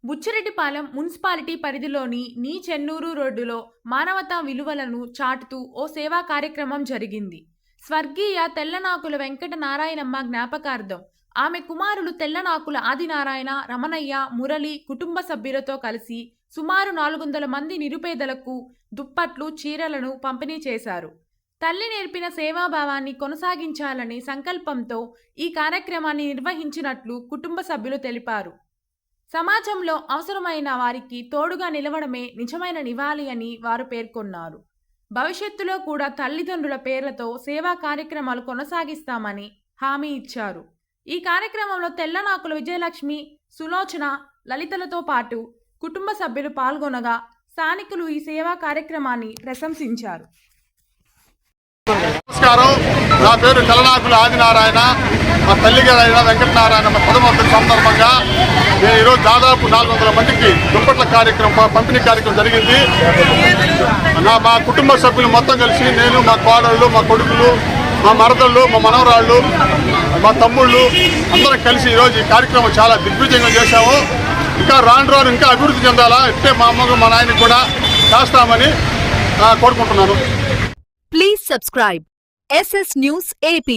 Buchireddypalem municipality పరిధిలోని నీ చెన్నూరు రోడ్డులో మానవతా విలువలను చాటుతూ ఓ సేవా కార్యక్రమం జరిగింది. స్వర్గీయ తెల్లనాకుల వెంకట నారాయణమ్మ జ్ఞాపకార్థం ఆమె కుమారులు తెల్లనాకుల ఆదినారాయణ, రమణయ్య, మురళి కుటుంబ సభ్యులతో కలిసి సుమారు 400 మంది నిరుపేదలకు దుప్పట్లు, చీరలను పంపిణీ చేశారు. తల్లి నేర్పిన సేవాభావాన్ని కొనసాగించాలనే సంకల్పంతో ఈ కార్యక్రమాన్ని నిర్వహించినట్లు కుటుంబ సభ్యులు తెలిపారు. సమాజంలో అవసరమైన వారికి తోడుగా నిలవడమే నిజమైన నివాళి అని వారు పేర్కొన్నారు. భవిష్యత్తులో కూడా తల్లిదండ్రుల పేర్లతో సేవా కార్యక్రమాలు కొనసాగిస్తామని హామీ ఇచ్చారు. ఈ కార్యక్రమంలో తెల్లనాకుల విజయలక్ష్మి, సులోచన, లలితలతో పాటు కుటుంబ సభ్యులు పాల్గొనగా స్థానికులు ఈ సేవా కార్యక్రమాన్ని ప్రశంసించారు. నమస్కారం, నా పేరు తెల్లనాకుల ఆదినారాయణ. మా తల్లిగారైన వెంకటనారాయణ పదమూర్తి సందర్భంగా నేను ఈరోజు దాదాపు 400 మందికి దుప్పట్ల కార్యక్రమం పంపిణీ కార్యక్రమం జరిగింది. మా కుటుంబ సభ్యులు మొత్తం కలిసి నేను, మా కోడళ్ళు, మా కొడుకులు, మా మరదళ్ళు, మా మనవరాళ్ళు, మా తమ్ముళ్ళు అందరం కలిసి ఈరోజు ఈ కార్యక్రమం చాలా దిగ్విజయంగా చేశాము. ఇంకా రాను ఇంకా అభివృద్ధి చెందాలా, ఇట్టే మా అమ్మకు మా నాయనకి కూడా చేస్తామని కోరుకుంటున్నాను. Please subscribe SS News AP.